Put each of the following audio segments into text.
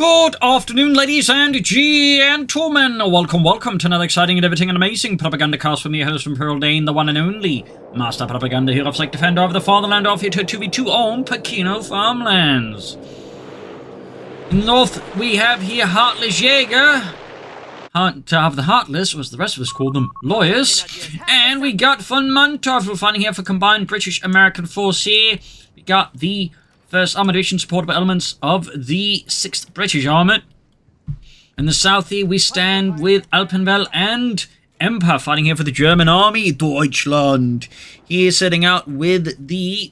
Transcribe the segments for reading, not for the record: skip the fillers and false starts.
Good afternoon, ladies and gentlemen. Welcome to another exciting and everything and amazing Propagandacast from your host from Pearl Dane, the one and only Master Propaganda here of Psych Defender of the Fatherland of here to 2v2 on Pachino Farmlands. In the north, we have here HeartlessJ. To have the Heartless, or as the rest of us call them, lawyers. And we got VonMant, we're finding here for combined British-American force here. We got the 1st Armoured Division supported by elements of the 6th British Armoured. In the south here, we stand with Alpenwell and Empa fighting here for the German Army, Deutschland. Here setting out with the...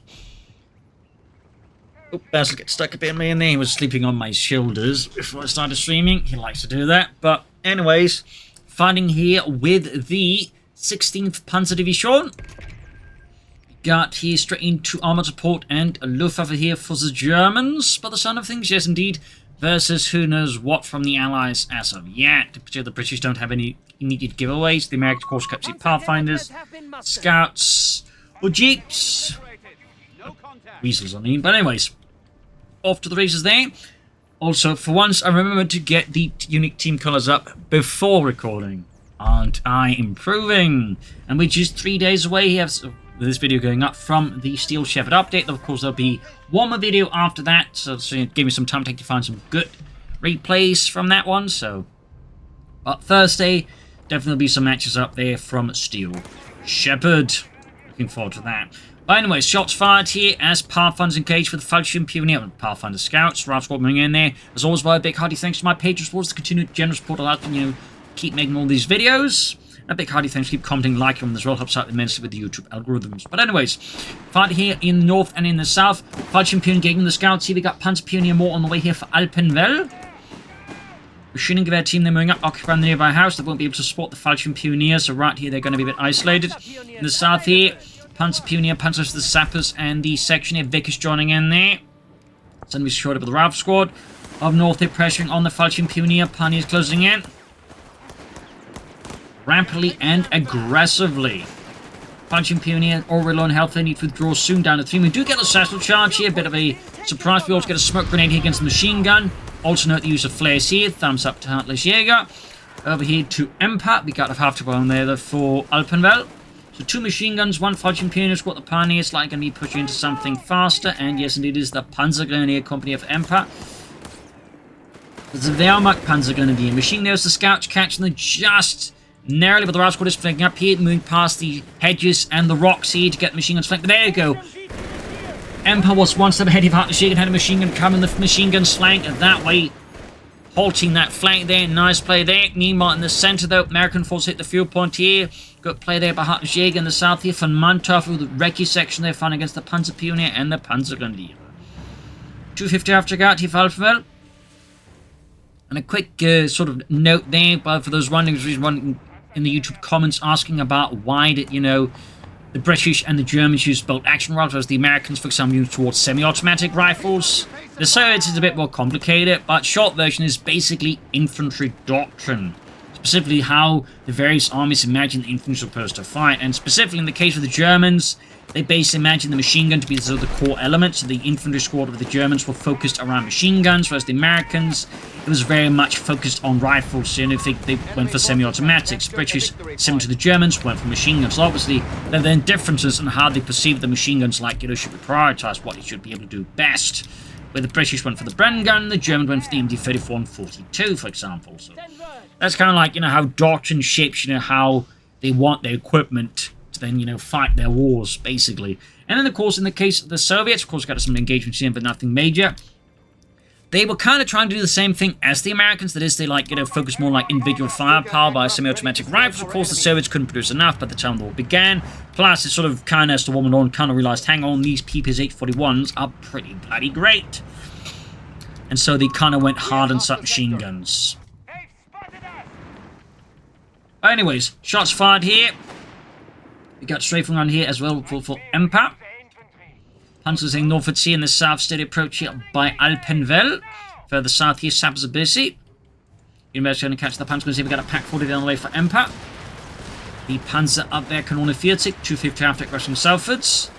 Oh, Basil gets stuck a bit in there. He was sleeping on my shoulders before I started streaming. He likes to do that. But anyways, fighting here with the 16th Panzer Division. Got here straight into armored support and a Luftwaffe here for the Germans, by the sound of things, yes indeed, versus who knows what from the Allies as of yet. The British don't have any immediate giveaways. The Americans, of course, kept the Pathfinders, Scouts, or Jeeps. Weasels, I mean. But anyways, off to the races there. Also, for once, I remembered to get the unique team colours up before recording. Aren't I improving? And we're just 3 days away here. This video going up from the Steel Shepherd update. Of course, there'll be one more video after that, so give me some time to find some good replays from that one. But Thursday, definitely be some matches up there from Steel Shepherd. Looking forward to that. But anyways, shots fired here as Pathfinders engaged with Falchion Pioneer and Pathfinder Scouts. Ralph Squad moving in there. As always, by a big hearty thanks to my patrons towards the continued generous support allowed me keep making all these videos. A big hearty thanks, keep commenting, liking them as well, helps out immensely with the YouTube algorithms. But anyways, fight here in the north and in the south. Falchion Pioneer getting the Scouts here. We got Panzer Pioneer more on the way here for Alpenwell. Machining Gewehr team, they're moving up, occupying the nearby house. They won't be able to support the Falchion Pioneer, so right here they're going to be a bit isolated. In the south here, Panzer Pioneer, Panzer to the Sappers, and the section here, Vickers joining in there. Suddenly short up with the Ralph Squad. Up north, they're pressuring on the Falchion Pioneer. Pioneers closing in. Rapidly and aggressively. Falchion Pioneer, already low on health, they need to withdraw soon down to 3. We do get a satchel charge here, a bit of a surprise. We also get a smoke grenade here against the machine gun. Also note the use of flares here. Thumbs up to HeartlessJ. Over here to Empa. We got a half to go on there for Alpenwell. So 2 machine guns, 1 Falchion Pioneer squad. The Pioneers like going to be pushing into something faster. And yes, indeed, it is the Panzer Grenadier Company of Empa. There's a Wehrmacht Panzer Grenadier. Machine there's the Scouts catching the just narrowly, but the Ralph Squad is flanking up here, moving past the hedges and the rocks here to get the machine guns flanked. But there you go. Empa was one step ahead of HeartlessJ and had a machine gun coming, the machine gun's flank, and that way halting that flank there. Nice play there. Meanwhile, in the center, though, American force hit the fuel point here. Good play there by HeartlessJ in the south here. VonMant through the recce section there, fighting against the Panzer Pioneer and the Panzer Grenadier. 250 after got here for Alpenwell. And a quick sort of note there, but for those running in the YouTube comments asking about why did, the British and the Germans use bolt action rifles, whereas the Americans, for example, use towards semi-automatic rifles. The Soviets is a bit more complicated, but short version is basically infantry doctrine. Specifically how the various armies imagine the infantry are supposed to fight. And specifically in the case of the Germans, they basically imagine the machine gun to be the core element. So the infantry squad of the Germans were focused around machine guns, whereas the Americans, it was very much focused on rifles. So I think they went for semi-automatics. British, similar to the Germans, went for machine guns. So obviously, there are then differences in how they perceive the machine guns, like, should be prioritized, what they should be able to do best. Where the British went for the Bren gun, the Germans went for the MD-34 and 42, for example. So that's kind of like, how doctrine shapes, how they want their equipment to then, fight their wars, basically. And then, of course, in the case of the Soviets, of course, got some engagements here, but nothing major. They were kind of trying to do the same thing as the Americans. That is, they focus more like individual firepower by semi-automatic rifles. Of course, the Soviets couldn't produce enough by the time the war began. Plus, it sort of kind of, as the woman on, kind of realized, hang on, these PPS-841s are pretty bloody great. And so they kind of went hard on submachine guns. Anyways, shots fired here. We got strafing around here as well for Empa. Panzers in Norfolk Sea in the south, steady approach here by Alpenwell. Further south here, Sappers are busy. University going to catch the Panzers. Here we got a pack 40 down the way for Empa. The Panzer up there, Kanone 40, 250 after rushing southwards.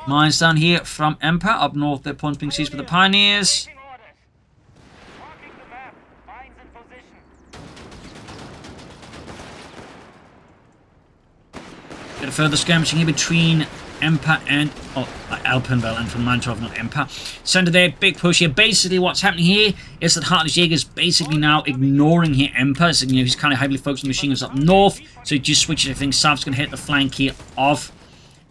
Mines down here from Empa. Up north, their points being seized by the Pioneers. Bit of further skirmishing here between Empa and Alpenwell and from Mantov, not Empa. Center there, big push here. Basically, what's happening here is that HeartlessJ is basically now ignoring here Empa. So, he's kind of heavily focused on machine guns up north. So he just switches everything south. He's going to hit the flank here of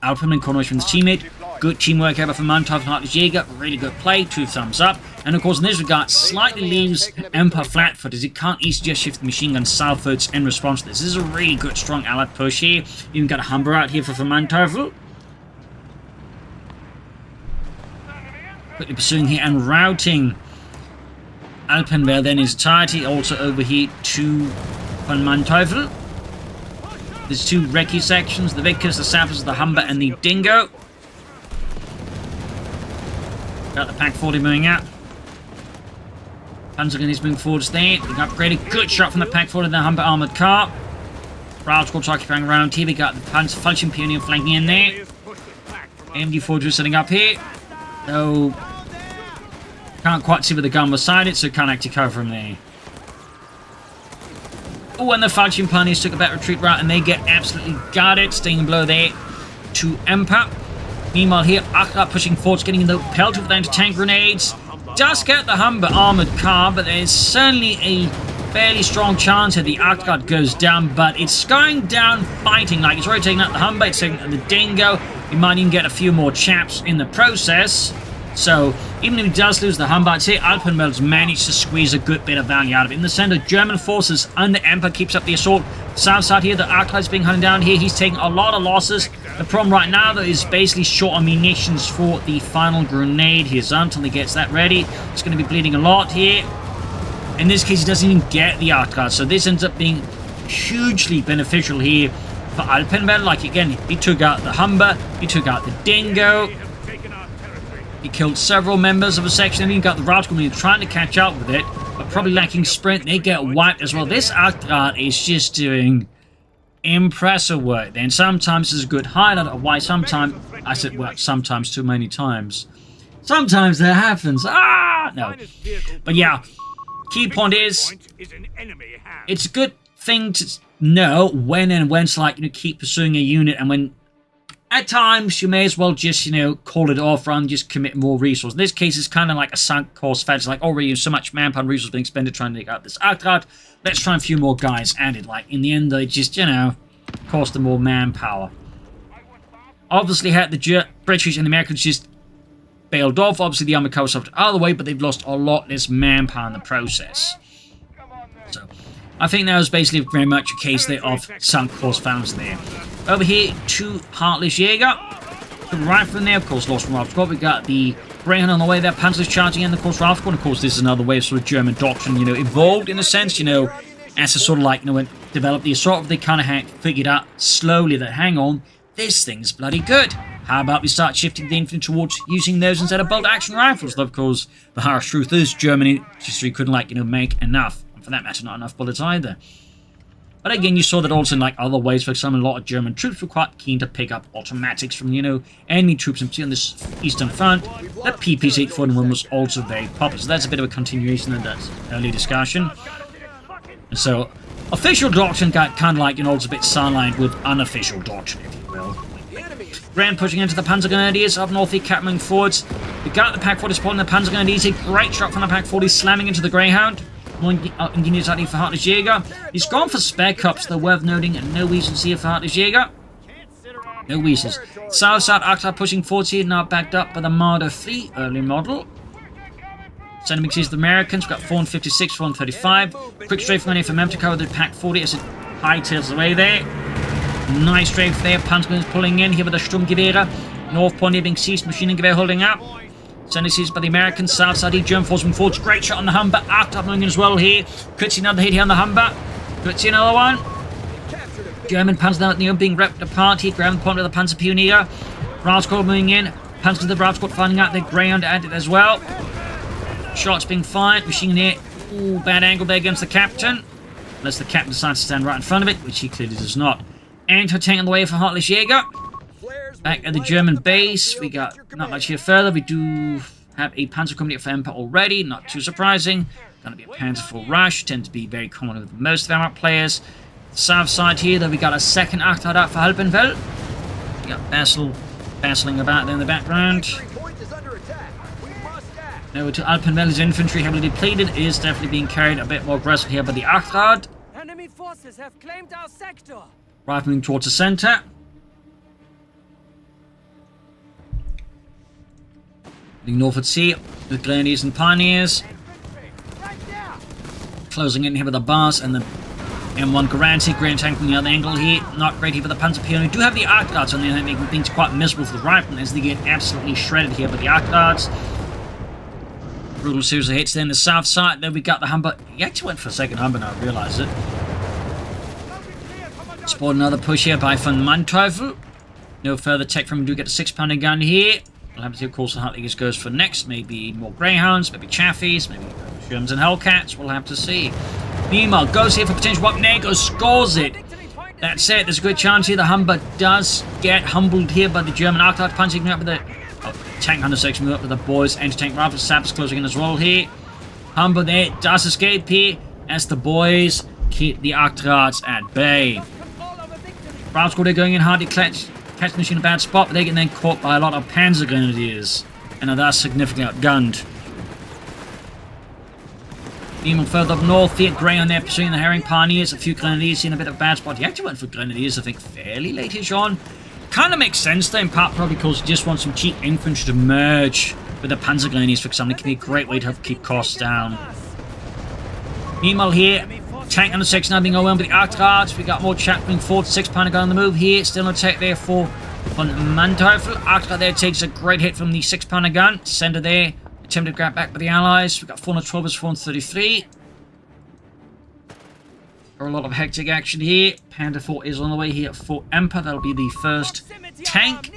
Alpenwell, corner from his teammate. Good teamwork ever from Mantov and HeartlessJ. Really good play. 2 thumbs up. And of course, in this regard, slightly leaves Empa flat-footed as he can't easily just shift the machine gun southwards in response to this. This is a really good, strong allied push here. Even got a Humber out here for Mantov. Quickly pursuing here and routing Alpenwell then in his entirety. Also over here to VonMant. There's 2 recce sections, the Vickers, the Sappers, the Humber, and the Dingo. Got the Pack 40 moving out. Panzergun is moving forwards there. Being upgraded. Good shot from the Pack 40 and the Humber armored car. Route squad's occupying around here. We got the Falchion Pioneer flanking in there. AMD Forger setting up here. No. Can't quite see where the gun was sighted, so can't actually cover from there. Oh, and the Falchion Pioneers took a better retreat route, and they get absolutely guarded. Staying below there to Empa. Meanwhile, here, Akrat pushing forwards, getting the pelted with anti-tank grenades. Does get the Humber armored car, but there's certainly a fairly strong chance that the Akrat goes down, but it's going down fighting. Like, it's already taking out the Humber, it's taking out the Dingo. He might even get a few more chaps in the process. So, even if he does lose the Humber, I'd say Alpenwell's managed to squeeze a good bit of value out of it. In the center, German forces under Empa keeps up the assault. South side here, the Arclight's being hunted down here. He's taking a lot of losses. The problem right now, though, is basically short on munitions for the final grenade here. So until he gets that ready, it's going to be bleeding a lot here. In this case, he doesn't even get the Arclight. So this ends up being hugely beneficial here for Alpenwell. Like, again, he took out the Humber. He took out the Dingo. He killed several members of a section, and he got the route coming, trying to catch up with it, but probably lacking sprint. They get wiped as well. This Arclight is just doing impressive work. Then sometimes it's a good highlight of why sometimes, I said work sometimes too many times. Sometimes that happens. No. But yeah, key point is, it's a good thing to know when and when to, like, keep pursuing a unit, and when at times, you may as well just, call it off rather than just commit more resources. In this case, it's kind of like a sunk cost fact. It's like, already so much manpower and resources being spent trying to take out this Arclight. Let's try a few more guys added. Like, in the end, they just, cost them more manpower. Obviously, had the British and the Americans just bailed off. Obviously, the armored car was out of the way, but they've lost a lot less manpower in the process. So, I think that was basically very much a case there of sunk cost fallacy there. Over here to HeartlessJ. Right from there, of course, lost from Ralph Squad. We got the Greyhound on the way there. Panzer's charging in, of course, Ralph Squad. Of course, this is another way of sort of German doctrine, evolved in a sense, as to sort of like, when developed the assault, they kind of figured out slowly that, hang on, this thing's bloody good. How about we start shifting the infantry towards using those instead of bolt-action rifles? Though, of course, the harsh truth is Germany just couldn't, like, make enough. And for that matter, not enough bullets either. But again, you saw that also in, like, other ways. For example, a lot of German troops were quite keen to pick up automatics from, enemy troops on this eastern front. The PP-841 was also very popular. So that's a bit of a continuation of that early discussion. And so, official doctrine got kind of like, also a bit sidelined with unofficial doctrine, if you will. Grand pushing into the Panzer Grenadiers up north here, moving forwards. We got the Pack 40 supporting the Panzer Grenadiers. A great shot from the Pack 40, slamming into the Greyhound. Engineers out here for HeartlessJ. He's gone for Spec Cups, though worth noting, and no weasels here for HeartlessJ. No weasels. South side Arclight pushing forwards here, now backed up by the Marder 3 early model. Sending sees the Americans. We've got 456, 435. Quick strafe from Empa to cover the Pack 40 as it hightails away there. Nice strafe there. Panzergun is pulling in here with the Sturmgewehre. North point here being seized, machine and Gewehr holding up. Sending seized by the Americans. South side here, German force moving forwards. Great shot on the Humber. Arclight moving in as well here. Could see another hit here on the Humber. Could see another one. German Panzer down at the being ripped apart here. Ground point with the Panzer Pioneer. Route squad moving in. Panzer to the route squad finding out their ground added as well. Shots being fired. Machine here. Ooh, bad angle there against the captain. Unless the captain decides to stand right in front of it, which he clearly does not. Anti-tank on the way for HeartlessJ. Back at the German base, we got not much here further. We do have a Panzer company for Empa already, not too surprising. Going to be a Panzer IV Rush, tend to be very common with most of our players. South side here, though, we got a second Artard out for Alpenwell. We got battling about there in the background. Over to Alpenwell's infantry, heavily depleted, is definitely being carried a bit more aggressive here by the Artard. Enemy forces have claimed our sector. Right, moving towards the center. Heading north at sea with Grenadiers and Pioneers. Closing in here with the bars and the M1 Garanti. Grand tank from the other angle here. Not great here for the Panzer Pion. We do have the Arc Guards on the other hand, making things quite miserable for the riflemen as they get absolutely shredded here by the Arc Guards. Brutal series of hits there in the south side. Then we got the Humber. He actually went for a second Humber now, I realised it. Spot another push here by VonMant. No further tech from him. Do get a 6-pounder gun here. We'll have to see, of course, how Hartless goes for next. Maybe more Greyhounds, maybe Chaffies, maybe Shermans and Hellcats. We'll have to see. Meanwhile, goes here for potential weapon. There goes, scores it. That's it. There's a good chance here. The Humber does get humbled here by the German Arclight punching up with the tank hunter section. Move up with the boys. Anti-tank rifle saps closing in as well here. Humber there does escape here as the boys keep the Arclights at bay. Brown squad are going in hard to catch the machine in a bad spot, but they get then caught by a lot of Panzer Grenadiers and are thus significantly outgunned. Even further up north here, Grey on there pursuing the Herring Pioneers. A few Grenadiers in a bit of a bad spot. He actually went for Grenadiers, I think, fairly late-ish on. Kind of makes sense though, in part probably because he just wants some cheap infantry to merge with the Panzer Grenadiers, for example. It can be a great way to help keep costs down. Meanwhile here, tank on the section now being overwhelmed with the Arclights. We got more chaplain forward, 6-pounder gun on the move here. Still no tech there for VonMant. Arclight there takes a great hit from the 6-pounder gun. Center there, attempted to grab back by the Allies. We got 412 versus 433. A lot of hectic action here. Panda 4 is on the way here for Empa. That'll be the first tank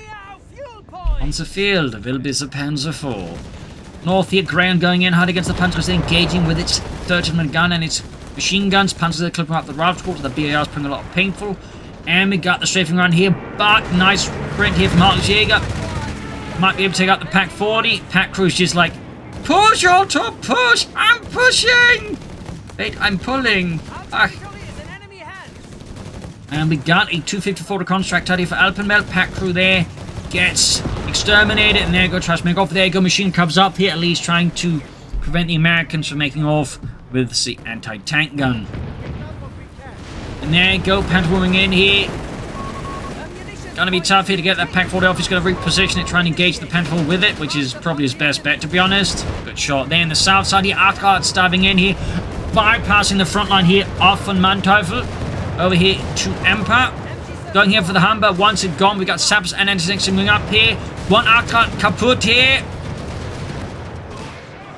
on the field. Will be the Panzer 4. North here, Graham going in hard against the Panzer, engaging with its 13-man gun and its machine guns. Panzer are clipping up the route quarter. The BAR is putting a lot of painful. And we got the strafing run here, but nice sprint here from HeartlessJ. Might be able to take out the Pack 40. Pack crew's just like, push, Otto, push! I'm pushing! Wait, I'm pulling. And we got a 254 reconstruct out here for Alpenwell. Pack crew there gets exterminated. And there go, tries to make off. There go, machine comes up here, at least trying to prevent the Americans from making off with the anti-tank gun. And there you go, Panther moving in here. Gonna be tough here to get that Pack 40 off. He's gonna reposition it, try and engage the Panther with it, which is probably his best bet, to be honest. Good shot there in the south side here. Arclights diving in here, bypassing the front line here off VonMant. Over here to Empa. Going here for the Humber. Once it's gone, we got Saps and anti-tanks moving up here. One Arclight kaput here.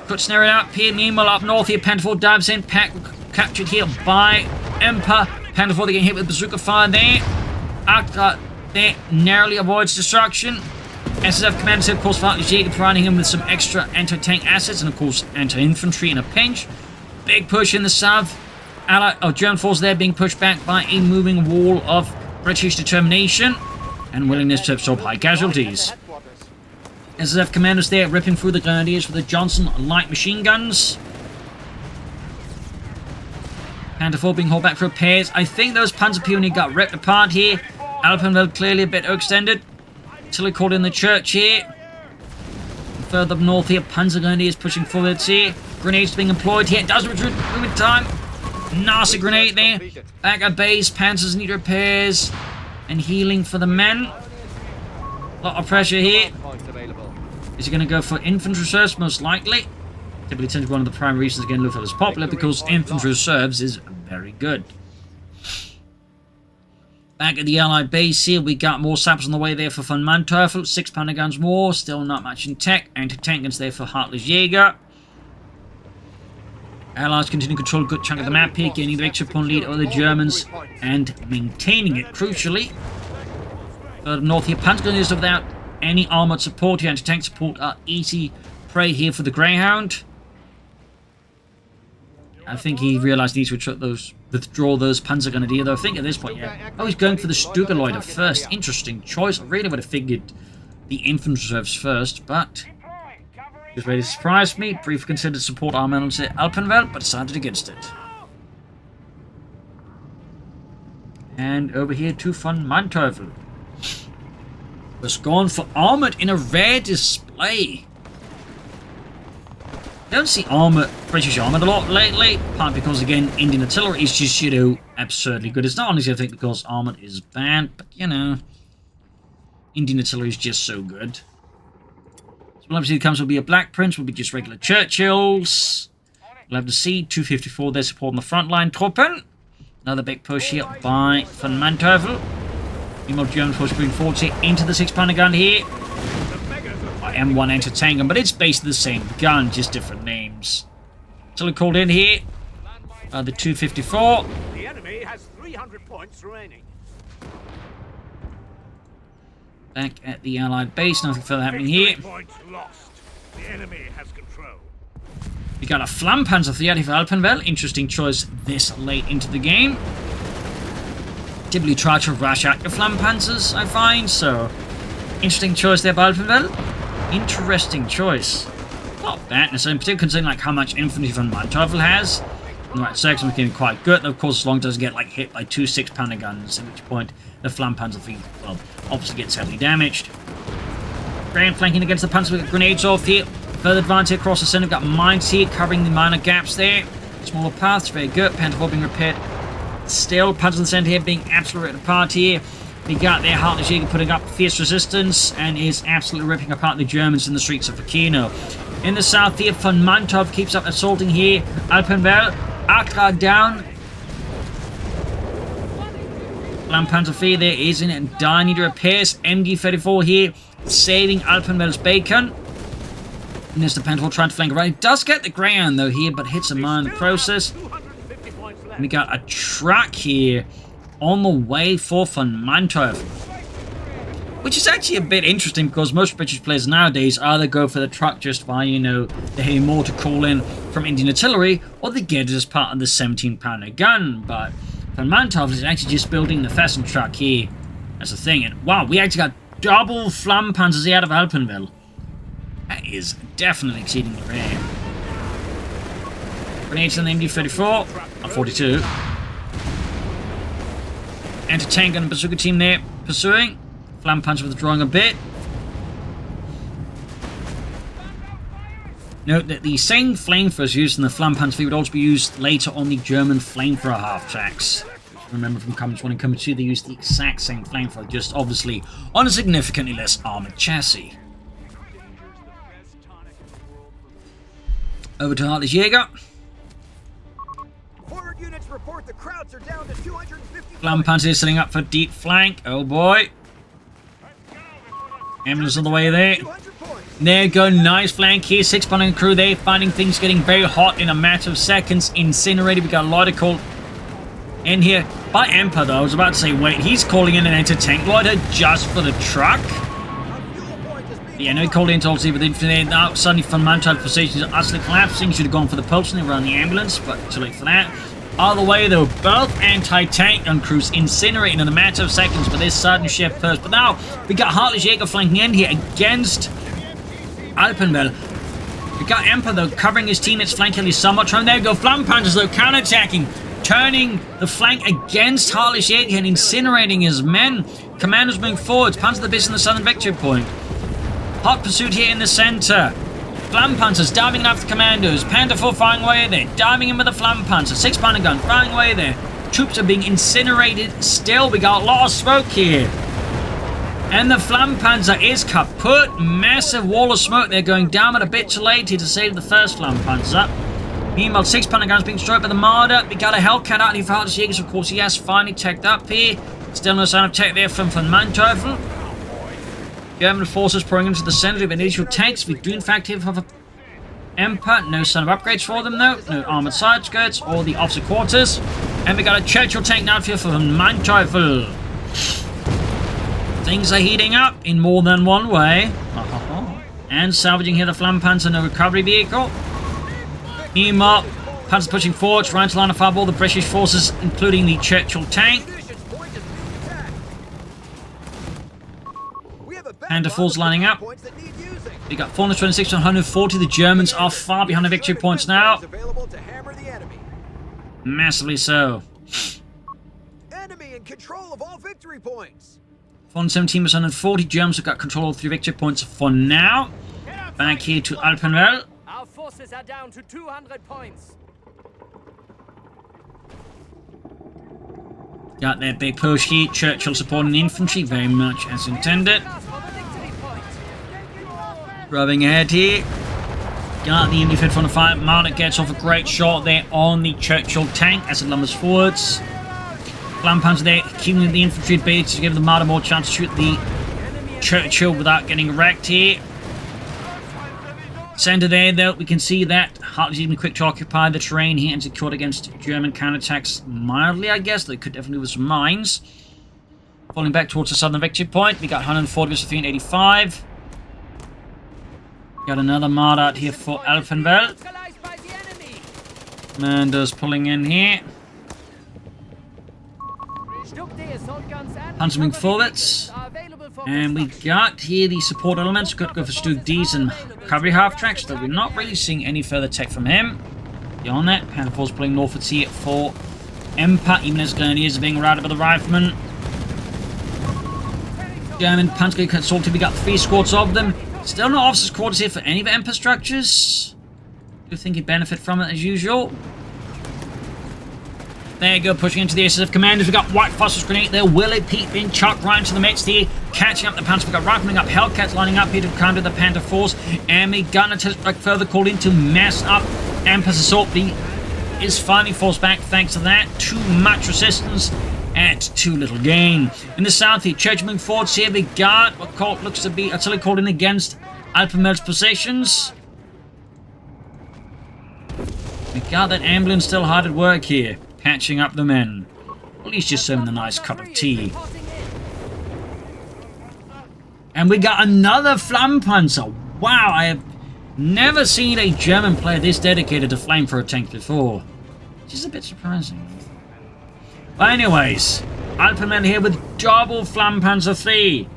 Good snare it up here. Meanwhile, up north here, Panther 4 dives in. Pack captured here by Empa. Panther 4 they get hit with bazooka fire there. Arclight there narrowly avoids destruction. SSF commander, of course, HeartlessJ providing him with some extra anti-tank assets and, of course, anti-infantry in a pinch. Big push in the south. German force there being pushed back by a moving wall of British determination and willingness to absorb high casualties. SSF commanders there ripping through the Grenadiers with the Johnson light machine guns. Panther 4 being hauled back for repairs. I think those Panzer Pionier got ripped apart here. Alpenwell clearly a bit overextended. Tilly caught in the church here. Further up north here, Panzer Grenadiers pushing forwards here. Grenades being employed here. Does retreat moving time. Nasty grenade there. Back at base. Panzers need repairs and healing for the men. A lot of pressure here. Is he going to go for infantry reserves? Most likely. Typically tends to be one of the prime reasons again Luftwaffe is popular, because infantry reserves is very good. Back at the Allied base here, we got more sappers on the way there for VonMant. 6-pounder guns more. Still not much in tech. Anti-tank guns there for HeartlessJ. Allies continue to control a good chunk of the map here, gaining the victory upon lead over the Germans and maintaining it, crucially. Further north here, Panzer Grenadiers without any armoured support here. Anti-tank support are easy prey here for the Greyhound. I think he realised he needs to withdraw those Panzergrenadier, though I think at this point, yeah. Oh, he's going for the Stugerleiter first. Interesting choice. I really would have figured the infantry reserves first, but he was ready to surprise me. Briefly considered support Armoured at Alpenwell, but decided against it. And over here to VonMant. Was gone for Armoured in a rare display. Don't see British Armoured a lot lately, partly because, again, Indian artillery is just, you know, absurdly good. It's not honestly, I think, because Armoured is banned, but, you know, Indian artillery is just so good. So obviously, the comes will be a Black Prince, will be just regular Churchills. We'll have to see 254 there supporting the front line. Truppen. Another big push here by VonMant. Meanwhile, German force moving forward here into the 6-pounder gun here. M1 anti-tank, but it's basically the same gun, just different names. So we called in here. The 254. The enemy has 300 points remaining. Back at the Allied base, nothing further happening here. Points lost. The enemy has control. We got a Flampanzer for Alpenwell. Interesting choice this late into the game. Typically try to rush out your Flampanzers, I find, so interesting choice there by Alpenwell. Interesting choice. Not bad, necessarily, in particular considering like how much infantry VonMant has. In the right section, it's getting quite good. And of course, as long as it doesn't get like hit by 2 6-pounder guns, at which point the Flampanzer fleet, well, obviously gets heavily damaged. Grand flanking against the Panzer with grenades off here. Further advance here across the center. We've got mines here covering the minor gaps there. Smaller paths, very good. Panther being repaired. Still, Panzer in the center here being absolutely ripped apart here. We got their HeartlessJ putting up fierce resistance and is absolutely ripping apart the Germans in the streets of Pachino. In the south here, VonMant keeps up assaulting here. Alpenwell, Accra down. Flampanzer there is in and dire need repairs. MD-34 here saving Alpenwell's bacon. And there's the Panther trying to flank around. It does get the ground though here, but hits a mine in the process. And we got a truck here on the way for VonMant, which is actually a bit interesting because most British players nowadays either go for the truck just by, you know, they have more to call in from Indian artillery, or they get it as part of the 17-pounder gun. But VonMant is actually just building the fastened truck here as a thing. And wow, we actually got double Flampanzers out of Alpenwell. That is definitely exceedingly rare. Grenades on the MD-34, 42. Anti-tank and bazooka team there pursuing. Flampanzer withdrawing a bit. Note that the same flamethrowers used in the Flampanzer would also be used later on the German flamethrower half-tracks. Remember from Cummins 1 and Cummins 2, they used the exact same flamethrower, just obviously on a significantly less armoured chassis. Over to HeartlessJ. Forward units report the Krauts are down to 250. Flampanzer is setting up for deep flank. Oh boy. Ambulance on the way there. There you go, nice flank here. 6-pounder crew there, finding things getting very hot in a matter of seconds. Incinerated, we got a lot of call in here by Empa though. I was about to say, wait, he's calling in an anti-tank loader just for the truck? Yeah, no, he called in to obviously with infantry. Now suddenly VonMant positions are utterly collapsing. Should have gone for the pulse and around the ambulance, but too late for that. Either way though, both anti-tank gun crews incinerating in a matter of seconds with this sudden shift first. But now we got HeartlessJ flanking in here against Alpenwell. We got Empa though covering his teammates flanking somewhat. Trying there we go. Flampanzers though counter-attacking, turning the flank against HeartlessJ and incinerating his men. Commanders moving forwards. Panzer the Bison in the southern victory point. Hot pursuit here in the center. Flampanzers diving after the commandos. Panther 4 firing away there. Diving in with the Flampanzer. 6-pounder gun firing away there. Troops are being incinerated still. We got a lot of smoke here. And the Flampanzer is kaput. Massive wall of smoke. They're going down, but a bit too late here to save the first Flampanzer. Meanwhile, 6-pounder guns being destroyed by the Marder. We got a Hellcat out here for HeartlessJ. Of course, he has finally teched up here. Still no sign of tech there from VonMant. German forces pouring into the center of initial tanks. We do in fact have a Empa. No sign of upgrades for them though. No armored side skirts or the officer quarters. And we got a Churchill tank now here for VonMant. Things are heating up in more than one way. And salvaging here the Flampanzer, no recovery vehicle. Meanwhile, Panzers pushing forward, trying to line a fireball. The British forces, including the Churchill tank. Panther force lining up. We got 426 to 140. The Germans are far behind the victory points now. Massively so. Enemy in control of all victory points. 417 to 140. Germans have got control of 3 victory points for now. Back here to Alpenwell. Our forces are down to 200 points. Got that big push here. Churchill supporting the infantry very much as intended. Rubbing ahead here. Got the Indy fit from the fire. Marnet gets off a great shot there on the Churchill tank as it lumbers forwards. Flampanzer there, keeping the infantry at bay to give the Marder more chance to shoot the Churchill without getting wrecked here. Center there, though, we can see that HeartlessJ even quick to occupy the terrain here and secured against German counterattacks mildly, I guess. They could definitely do with some mines. Falling back towards the southern victory point. We got 140 versus 385. Got another Marder out here for Alpenwell. Commanders pulling in here. Panzer moving forwards. And we got here the support elements. Could go for Stug D's and recovery half-tracks, though we're not really seeing any further tech from him. Beyond that, Panther Force pulling northwards here for Empa, even as Grenadiers are being routed by the riflemen. German Panzer assaulted. We got 3 squads of them. Still no officers' quarters here for any of the Empa structures. Do think he'd benefit from it as usual. There you go, pushing into the USF commanders. We've got White Phosphorus Grenade there. Willie Pete being chucked right into the midst here. Catching up the Panthers. We've got Riflemen up. Hellcats lining up here to counter the Panther Force. And we got a test strike further called in to mess up Empa's assault. He is finally forced back thanks to that. Too much resistance at too little gain. In the south here, Church moving forwards here. We got what looks to be artillery called in against Alpenwell's positions. We got that ambulance still hard at work here. Patching up the men. At least just serving a nice cup of tea. And we got another Flampanzer. Wow, I have never seen a German player this dedicated to flamethrower tank before. Which is a bit surprising. But anyways, Alpenmen here with double Flampanzer 3.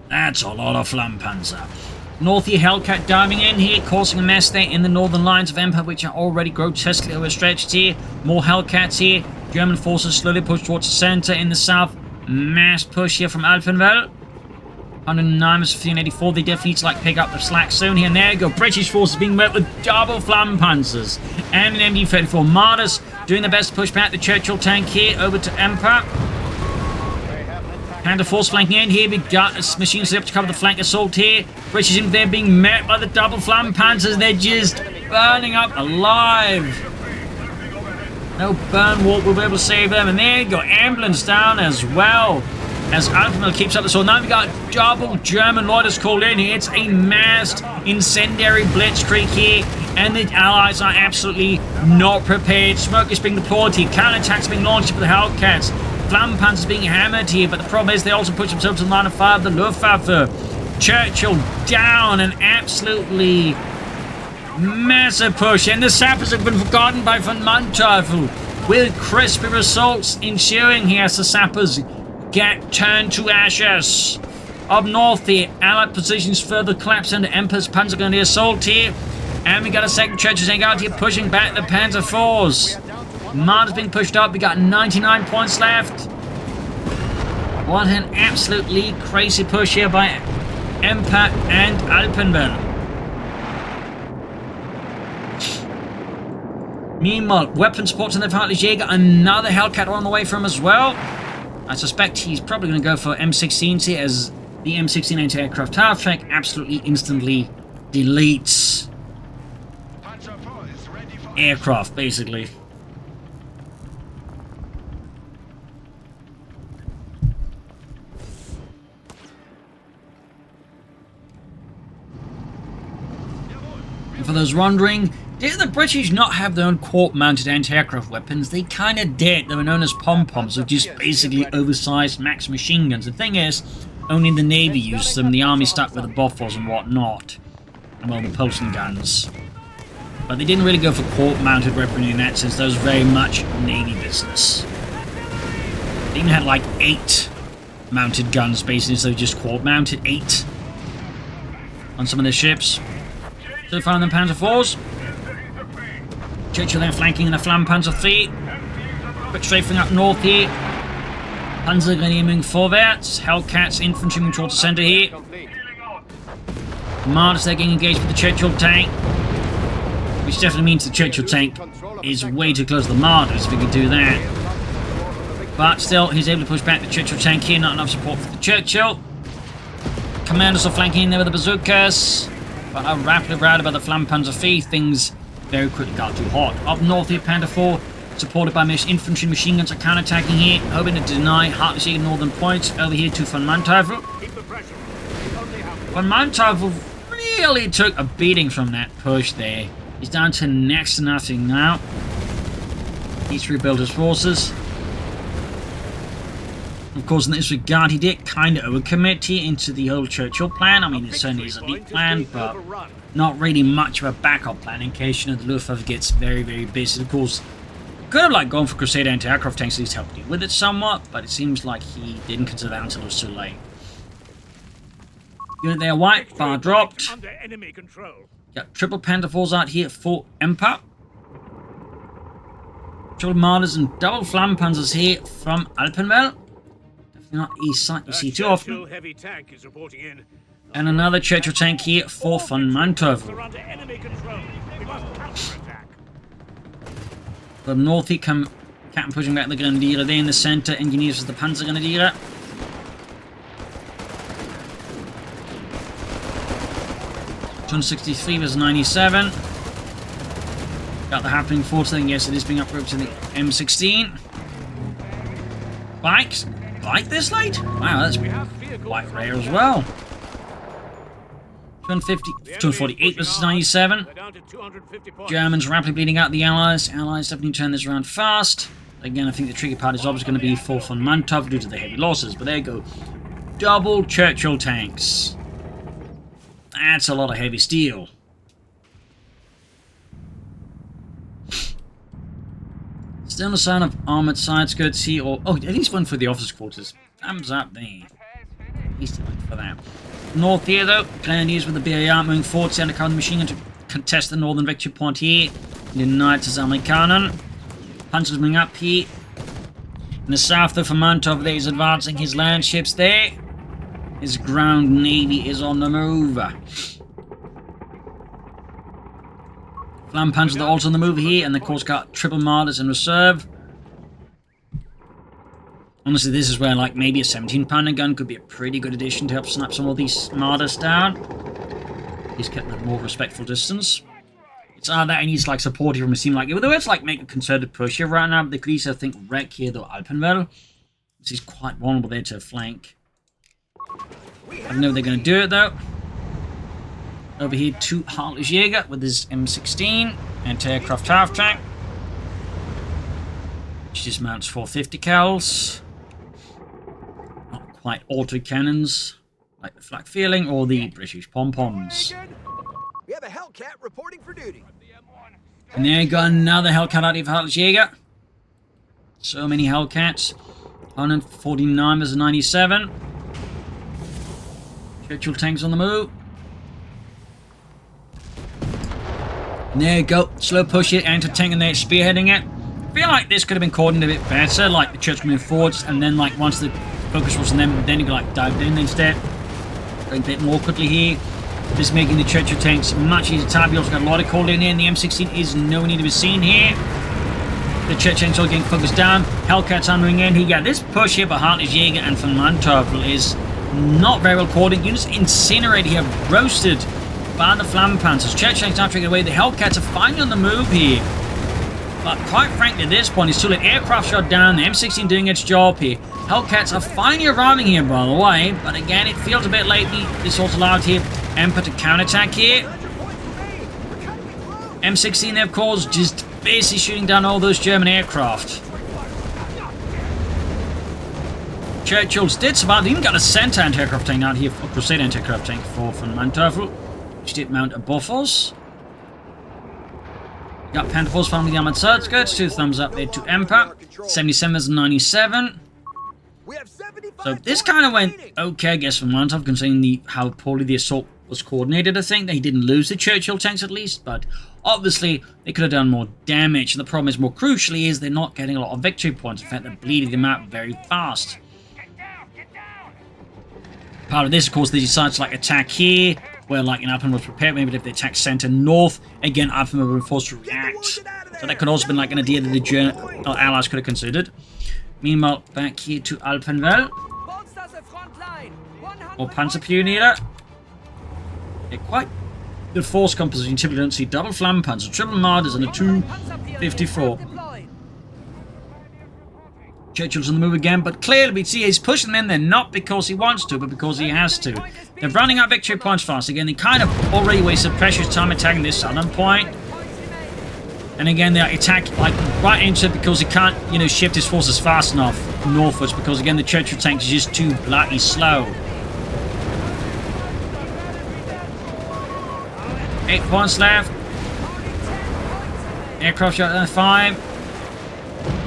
That's a lot of Flampanzer. Northy Hellcat diving in here, causing a mess there in the northern lines of Empa, which are already grotesquely overstretched here. More Hellcats here. German forces slowly push towards the center in the south. Mass push here from Alpenwell. 109 versus 384. They definitely need to pick up the slack soon here. And there you go. British forces being met with double Flampanzers. And an MD-34 Marders doing their best to push back the Churchill tank here over to Empa. Panther Force flanking in here. We got machines up to cover the flank assault here. British in there being met by the double Flampanzers. They're just burning up alive. No burn warp will be able to save them. And there you go. Ambulance down as well. As Alpenwell keeps up the sword. Now we got double German loiters called in here. It's a massed incendiary blitzkrieg here. And the Allies are absolutely not prepared. Smoke is being deployed here. Counterattacks being launched with the Hellcats. Flampanzers being hammered here. But the problem is they also push themselves to the line of fire of the Luftwaffe. Churchill down. An absolutely massive push. And the sappers have been forgotten by VonMant. With crispy results ensuing here as the sappers get turned to ashes. Up north the Allied positions further collapse under Empa's Panzer Grenadier assault here. And we got a second Churchill tank out here pushing back the Panzer Force. Marder's being pushed up. We got 99 points left. What an absolutely crazy push here by Empa and Alpenwell. Meanwhile, weapon support on the HeartlessJ. Got another Hellcat on the way from as well. I suspect he's probably going to go for M16s here, as the M16 anti-aircraft half-track absolutely instantly deletes aircraft, basically. And for those wondering, did the British not have their own corp-mounted anti-aircraft weapons? They kind of did. They were known as pom-poms, which just basically oversized max machine guns. The thing is, only the Navy used them, the Army stuck with the Bofors and whatnot. well, the pulsing guns. But they didn't really go for court-mounted weaponry in that sense. That was very much Navy business. They even had like 8 mounted guns, basically, instead of just court-mounted. 8 on some of their ships. So far in the Panzer IVs. Churchill then flanking in the Flampanzer III. Quick strafing up north here. Panzergrenadier moving vorwärts. Hellcats infantry moving towards the centre here. Mars they're getting engaged with the Churchill tank. Which definitely means the Churchill tank is way too close to the Marders if he could do that. But still, he's able to push back the Churchill tank here. Not enough support for the Churchill. Commanders are flanking in there with the bazookas. But are rapidly routed by the Flampanzer III. Things very quickly got too hot. Up north here, Panther 4, supported by infantry machine guns, are counter-attacking here, hoping to deny HeartlessJ northern points. Over here to VonMant. VonMant really took a beating from that push there. He's down to next to nothing now. Needs to rebuild his forces. Of course, in this regard, he did kind of overcommit here into the whole Churchill plan. I mean, it certainly is a lead plan, but not really much of a backup plan in case, you know, the Luftwaffe gets very, very busy. Of course, could have like gone for Crusader anti-aircraft tanks, at least help deal with it somewhat, but it seems like he didn't consider that until it was too late. Unit there white, bar dropped. Under enemy control. Got triple Panther 4s out here for Empa. Triple Marders and double Flampanzers here from Alpenwell. Definitely not east side you see too often. Heavy tank is reporting in. And another Churchill tank here for VonMant. Under enemy control. We must counterattack. From north here come Captain pushing back the Grenadier there in the centre. Engineers with the Panzergrenadier. .263 versus 97. Got the happening force thing. Yes, it is being upgraded to the M16. Bikes? Like this late? Wow, that's quite rare as well. 248 versus 97. Germans rapidly bleeding out the Allies. Allies definitely turn this around fast. Again, I think the tricky part is obviously going to be for VonMant due to the heavy losses. But there you go. Double Churchill tanks. That's a lot of heavy steel. Still no sign of armoured side skirts here, or... Oh, at least one for the officers' quarters. Thumbs up there. At least for that. North here, though. Grenadiers with the BAR moving forward, to undercover the machine gun to contest the northern victory point here. United to Amerikanen. Panzers moving up here. In the south, though, VonMant over there is advancing his land ships there. His ground navy is on the move. Flampanzers are also on the move here, and of course got triple Marders in reserve. Honestly, this is where like maybe a 17-pounder gun could be a pretty good addition to help snap some of these Marders down. He's kept at a more respectful distance. It's that he needs like support here from a team like it. Although it's like make a concerted push here right now, but they could easily think wreck here though Alpenwell. This is quite vulnerable there to flank. I don't know if they're going to do it though. Over here to HeartlessJ with his M16 anti-aircraft half tank, which dismounts 450 cals. Not quite auto cannons like the flak feeling or the British pom-poms. We have a Hellcat reporting for duty. And there you go, another Hellcat out of HeartlessJ. So many Hellcats. 149 versus 97. Churchill tanks on the move. And there you go. Slow push it, anti-tank and they're spearheading it. I feel like this could have been coordinated a bit better. Like the Churchill moving forwards and then like once the focus was on them, then you could like dive in instead. Going a bit more quickly here. This making the Churchill tanks much easier to target. We also got a lot of cold in here and the M16 is nowhere near to be seen here. The Churchill tanks are getting focused down. Hellcats hammering in. He got this push here by HeartlessJ and VonMant is not very well coordinated. Units incinerated here, roasted by the Flampanzers. Churchill tanks now taking away. The Hellcats are finally on the move here. But quite frankly, at this point, it's too late. Aircraft shot down. The M16 doing its job here. Hellcats are finally arriving here, by the way. But again, it feels a bit late. This also allowed here Empa to counterattack here. M16 there, of course, just basically shooting down all those German aircraft. Churchills did survive. They even got a center anti-aircraft tank out here, a Crusader anti-aircraft tank for VonMant. which did mount above us. Got Panther Force found with the armored outskirts. 2 thumbs up there to Empa. 77 and 97. So this kind of went okay, I guess, from Montov, considering how poorly the assault was coordinated. I think they didn't lose the Churchill tanks at least, but obviously they could have done more damage. And the problem is, more crucially, is they're not getting a lot of victory points. In fact, they're bleeding them out very fast. Part of this, of course, they decide to attack here, where Alpenwell was prepared. Maybe if they attack center north, again, Alpenwell were forced to react. So that could also have been an idea that the Allies could have considered. Meanwhile, back here to Alpenwell. Or Panzerpioniere. They're quite good force composition. Typically don't see double Flammenpanzer, triple Marders, and a 254. Churchill's on the move again, but clearly we see he's pushing them in there not because he wants to, but because he has to. They're running out victory points fast. Again, they kind of already wasted precious time attacking this southern point. And again, they attack right into it because he can't, shift his forces fast enough northwards, because again, the Churchill tanks is just too bloody slow. 8 points left. Aircraft shot at 5.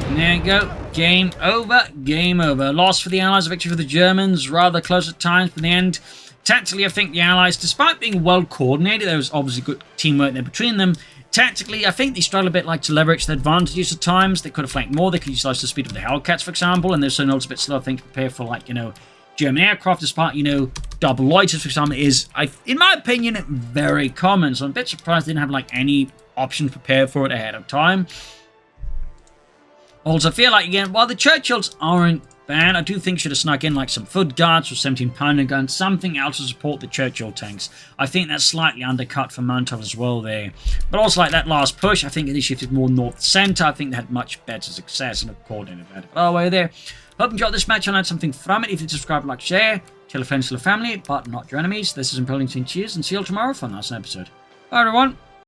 And there you go. Game over. Game over. Loss for the Allies, a victory for the Germans. Rather close at times, but in the end, tactically, I think the Allies, despite being well coordinated, there was obviously good teamwork there between them. Tactically, I think they struggle a bit to leverage their advantages at times. They could have flanked more. They could utilize the speed of the Hellcats, for example, and they're so a bit slow, I think, to prepare for, German aircraft, despite, double loiters, for example, is, in my opinion, very common. So I'm a bit surprised they didn't have, any options prepared for it ahead of time. Also, I feel again, while the Churchills aren't bad, I do think should have snuck in, some foot guards or 17-pounder guns, something else to support the Churchill tanks. I think that's slightly undercut for Montov as well there. But also, that last push, I think they shifted more north-center. I think they had much better success and have coordinated better. But all the way there. Hope you enjoyed this match and learned something from it. If you subscribe, like, share, tell your friends, tell your family, but not your enemies. This is Impelling Team. Cheers, and see you all tomorrow for another episode. Bye, everyone.